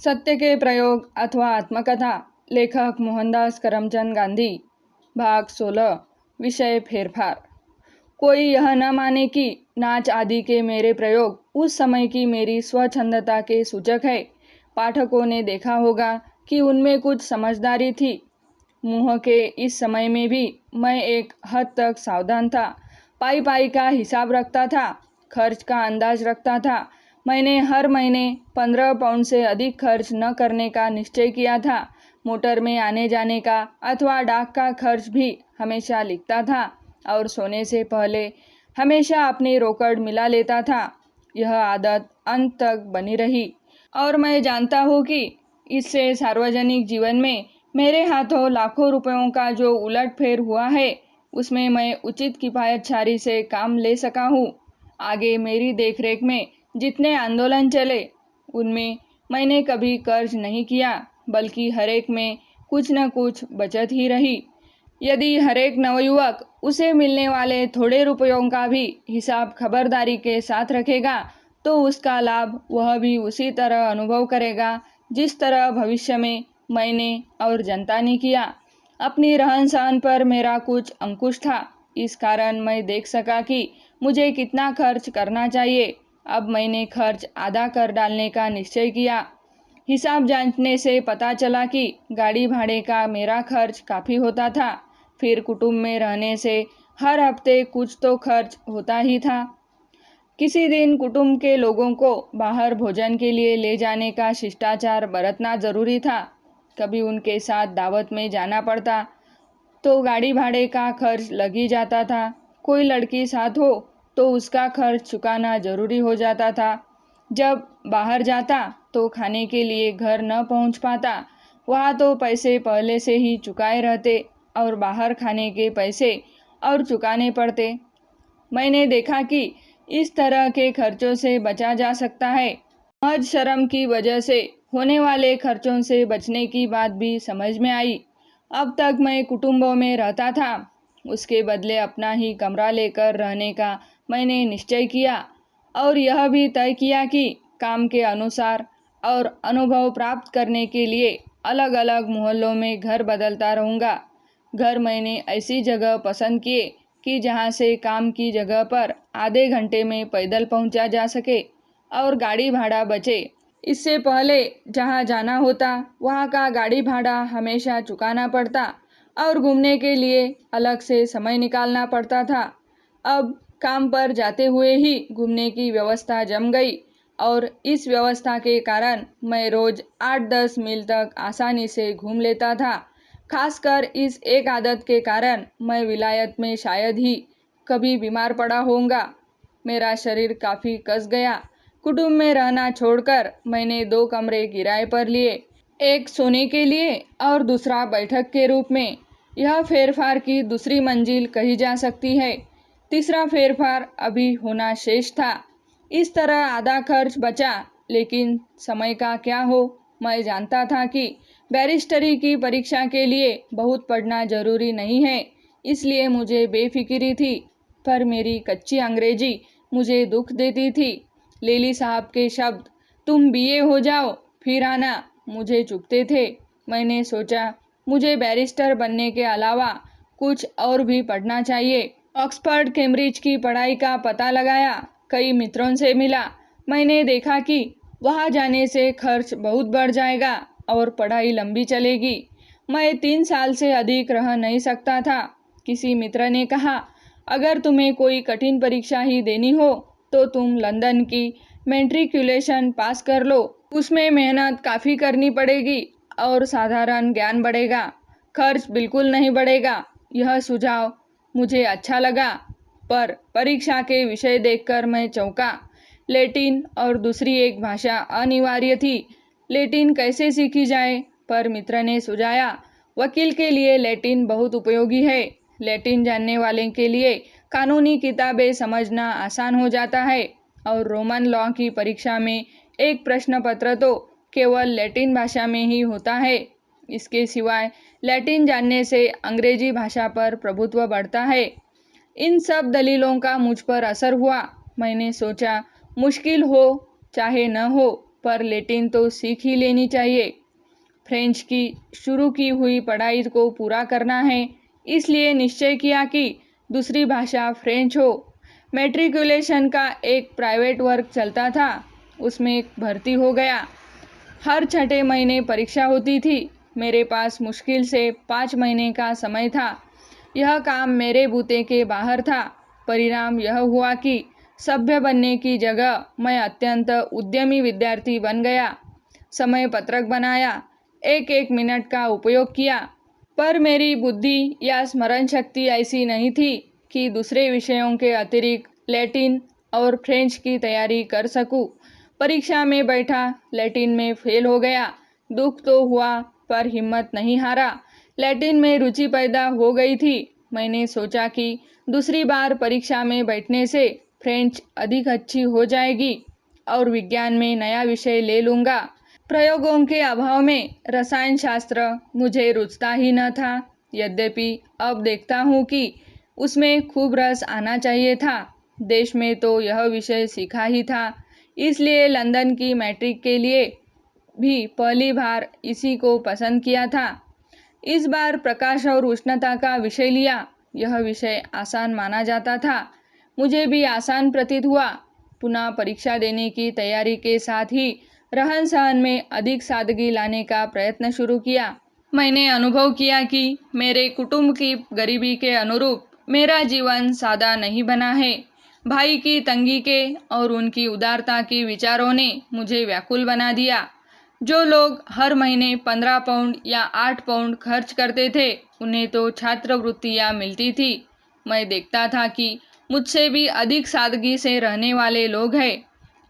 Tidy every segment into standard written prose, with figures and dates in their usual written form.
सत्य के प्रयोग अथवा आत्मकथा। लेखक मोहनदास करमचंद गांधी। भाग 16। विषय फेरफार। कोई यह न माने कि नाच आदि के मेरे प्रयोग उस समय की मेरी स्वच्छंदता के सूचक है। पाठकों ने देखा होगा कि उनमें कुछ समझदारी थी। मुँह के इस समय में भी मैं एक हद तक सावधान था। पाई पाई का हिसाब रखता था, खर्च का अंदाज रखता था। मैंने हर महीने 15 पाउंड से अधिक खर्च न करने का निश्चय किया था। मोटर में आने जाने का अथवा डाक का खर्च भी हमेशा लिखता था और सोने से पहले हमेशा अपनी रोकड़ मिला लेता था। यह आदत अंत तक बनी रही और मैं जानता हूँ कि इससे सार्वजनिक जीवन में मेरे हाथों लाखों रुपयों का जो उलटफेर हुआ है, उसमें मैं उचित किफायतशारी से काम ले सका हूँ। आगे मेरी देखरेख में जितने आंदोलन चले, उनमें मैंने कभी कर्ज नहीं किया, बल्कि हरेक में कुछ न कुछ बचत ही रही। यदि हरेक नवयुवक उसे मिलने वाले थोड़े रुपयों का भी हिसाब खबरदारी के साथ रखेगा, तो उसका लाभ वह भी उसी तरह अनुभव करेगा जिस तरह भविष्य में मैंने और जनता ने किया। अपनी रहन सहन पर मेरा कुछ अंकुश था। इस कारण मैं देख सका कि मुझे कितना खर्च करना चाहिए। अब मैंने खर्च आधा कर डालने का निश्चय किया। हिसाब जांचने से पता चला कि गाड़ी भाड़े का मेरा खर्च काफ़ी होता था। फिर कुटुंब में रहने से हर हफ्ते कुछ तो खर्च होता ही था। किसी दिन कुटुंब के लोगों को बाहर भोजन के लिए ले जाने का शिष्टाचार बरतना जरूरी था। कभी उनके साथ दावत में जाना पड़ता तो गाड़ी भाड़े का खर्च लग ही जाता था। कोई लड़की साथ हो तो उसका खर्च चुकाना जरूरी हो जाता था। जब बाहर जाता तो खाने के लिए घर न पहुंच पाता। वहाँ तो पैसे पहले से ही चुकाए रहते और बाहर खाने के पैसे और चुकाने पड़ते। मैंने देखा कि इस तरह के खर्चों से बचा जा सकता है। महज शर्म की वजह से होने वाले खर्चों से बचने की बात भी समझ में आई। अब तक मैं कुटुंबों में रहता था, उसके बदले अपना ही कमरा लेकर रहने का मैंने निश्चय किया और यह भी तय किया कि काम के अनुसार और अनुभव प्राप्त करने के लिए अलग अलग मोहल्लों में घर बदलता रहूँगा। घर मैंने ऐसी जगह पसंद किए कि जहाँ से काम की जगह पर आधे घंटे में पैदल पहुँचा जा सके और गाड़ी भाड़ा बचे। इससे पहले जहाँ जाना होता वहाँ का गाड़ी भाड़ा हमेशा चुकाना पड़ता और घूमने के लिए अलग से समय निकालना पड़ता था। अब काम पर जाते हुए ही घूमने की व्यवस्था जम गई और इस व्यवस्था के कारण मैं रोज 8-10 मील तक आसानी से घूम लेता था। खासकर इस एक आदत के कारण मैं विलायत में शायद ही कभी बीमार पड़ा होऊंगा। मेरा शरीर काफ़ी कस गया। कुटुंब में रहना छोड़कर मैंने 2 कमरे किराए पर लिए, एक सोने के लिए और दूसरा बैठक के रूप में। यह फेरफार की दूसरी मंजिल कही जा सकती है। तीसरा फेरफार अभी होना शेष था। इस तरह आधा खर्च बचा, लेकिन समय का क्या हो। मैं जानता था कि बैरिस्टरी की परीक्षा के लिए बहुत पढ़ना जरूरी नहीं है, इसलिए मुझे बेफिक्री थी। पर मेरी कच्ची अंग्रेजी मुझे दुख देती थी। लेली साहब के शब्द, तुम बीए हो जाओ फिर आना, मुझे चुभते थे। मैंने सोचा मुझे बैरिस्टर बनने के अलावा कुछ और भी पढ़ना चाहिए। ऑक्सफर्ड कैम्ब्रिज की पढ़ाई का पता लगाया, कई मित्रों से मिला। मैंने देखा कि वहाँ जाने से खर्च बहुत बढ़ जाएगा और पढ़ाई लंबी चलेगी। मैं 3 साल से अधिक रह नहीं सकता था। किसी मित्र ने कहा, अगर तुम्हें कोई कठिन परीक्षा ही देनी हो तो तुम लंदन की मैट्रिकुलेशन पास कर लो। उसमें मेहनत काफ़ी करनी पड़ेगी और साधारण ज्ञान बढ़ेगा, खर्च बिल्कुल नहीं बढ़ेगा। यह सुझाव मुझे अच्छा लगा, पर परीक्षा के विषय देखकर मैं चौंका। लैटिन और दूसरी एक भाषा अनिवार्य थी। लैटिन कैसे सीखी जाए? पर मित्र ने सुझाया, वकील के लिए लैटिन बहुत उपयोगी है। लैटिन जानने वाले के लिए कानूनी किताबें समझना आसान हो जाता है और रोमन लॉ की परीक्षा में एक प्रश्न पत्र तो केवल लैटिन भाषा में ही होता है। इसके सिवाय लैटिन जानने से अंग्रेजी भाषा पर प्रभुत्व बढ़ता है। इन सब दलीलों का मुझ पर असर हुआ। मैंने सोचा, मुश्किल हो चाहे न हो, पर लैटिन तो सीख ही लेनी चाहिए। फ्रेंच की शुरू की हुई पढ़ाई को पूरा करना है, इसलिए निश्चय किया कि दूसरी भाषा फ्रेंच हो। मैट्रिकुलेशन का एक प्राइवेट वर्क चलता था, उसमें भर्ती हो गया। हर छठे महीने परीक्षा होती थी। मेरे पास मुश्किल से 5 महीने का समय था। यह काम मेरे बूते के बाहर था। परिणाम यह हुआ कि सभ्य बनने की जगह मैं अत्यंत उद्यमी विद्यार्थी बन गया। समय पत्रक बनाया, एक एक मिनट का उपयोग किया, पर मेरी बुद्धि या स्मरण शक्ति ऐसी नहीं थी कि दूसरे विषयों के अतिरिक्त लैटिन और फ्रेंच की तैयारी कर सकूं। परीक्षा में बैठा, लैटिन में फेल हो गया। दुख तो हुआ, पर हिम्मत नहीं हारा। लैटिन में रुचि पैदा हो गई थी। मैंने सोचा कि दूसरी बार परीक्षा में बैठने से फ्रेंच अधिक अच्छी हो जाएगी और विज्ञान में नया विषय ले लूँगा। प्रयोगों के अभाव में रसायन शास्त्र मुझे रुचता ही न था। यद्यपि अब देखता हूँ कि उसमें खूब रस आना चाहिए था। देश में तो यह विषय सीखा ही था, इसलिए लंदन की मैट्रिक के लिए भी पहली बार इसी को पसंद किया था। इस बार प्रकाश और उष्णता का विषय लिया। यह विषय आसान माना जाता था, मुझे भी आसान प्रतीत हुआ। पुनः परीक्षा देने की तैयारी के साथ ही रहन सहन में अधिक सादगी लाने का प्रयत्न शुरू किया। मैंने अनुभव किया कि मेरे कुटुंब की गरीबी के अनुरूप मेरा जीवन सादा नहीं बना है। भाई की तंगी के और उनकी उदारता के विचारों ने मुझे व्याकुल बना दिया। जो लोग हर महीने 15 पाउंड या 8 पाउंड खर्च करते थे, उन्हें तो छात्रवृत्तियाँ मिलती थी। मैं देखता था कि मुझसे भी अधिक सादगी से रहने वाले लोग हैं।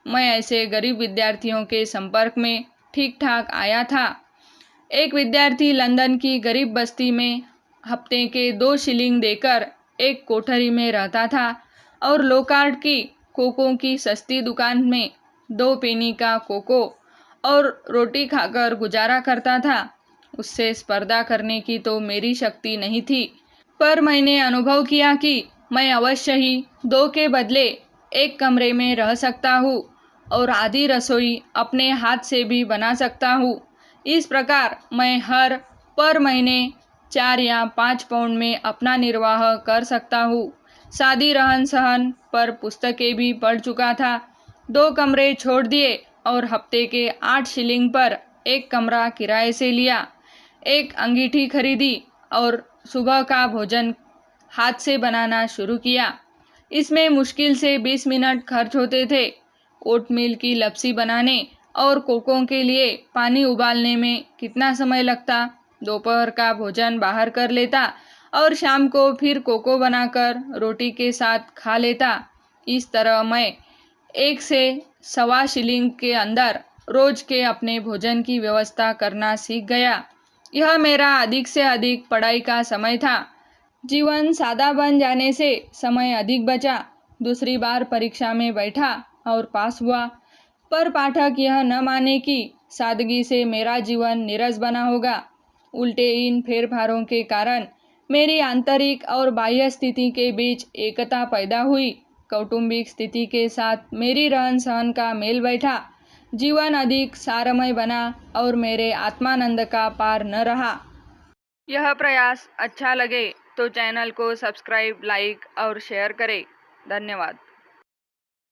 मैं ऐसे गरीब विद्यार्थियों के संपर्क में ठीक ठाक आया था। एक विद्यार्थी लंदन की गरीब बस्ती में हफ्ते के 2 शिलिंग देकर एक कोठरी में रहता था और लोकार्ड की कोकों की सस्ती दुकान में 2 पेनी का कोको और रोटी खाकर गुजारा करता था। उससे स्पर्धा करने की तो मेरी शक्ति नहीं थी, पर मैंने अनुभव किया कि मैं अवश्य ही 2 के बदले 1 कमरे में रह सकता हूँ और आधी रसोई अपने हाथ से भी बना सकता हूँ। इस प्रकार मैं हर पर महीने 4 या 5 पाउंड में अपना निर्वाह कर सकता हूँ। सादी रहन सहन पर पुस्तकें भी पढ़ चुका था। 2 कमरे छोड़ दिए और हफ्ते के 8 शिलिंग पर 1 कमरा किराए से लिया। एक अंगीठी खरीदी और सुबह का भोजन हाथ से बनाना शुरू किया। इसमें मुश्किल से 20 मिनट खर्च होते थे। ओटमील की लपसी बनाने और कोकों के लिए पानी उबालने में कितना समय लगता। दोपहर का भोजन बाहर कर लेता और शाम को फिर कोको बनाकर रोटी के साथ खा लेता। इस तरह मैं 1 से सवा शिलिंग के अंदर रोज के अपने भोजन की व्यवस्था करना सीख गया। यह मेरा अधिक से अधिक पढ़ाई का समय था। जीवन सादा बन जाने से समय अधिक बचा। दूसरी बार परीक्षा में बैठा और पास हुआ, पर पाठक यह न माने कि सादगी से मेरा जीवन नीरस बना होगा। उल्टे इन फेरफारों के कारण मेरी आंतरिक और बाह्य स्थिति के बीच एकता पैदा हुई। कौटुंबिक स्थिति के साथ मेरी रहन सहन का मेल बैठा। जीवन अधिक सारमय बना और मेरे आत्मानंद का पार न रहा। यह प्रयास अच्छा लगे तो चैनल को सब्सक्राइब, लाइक और शेयर करें। धन्यवाद।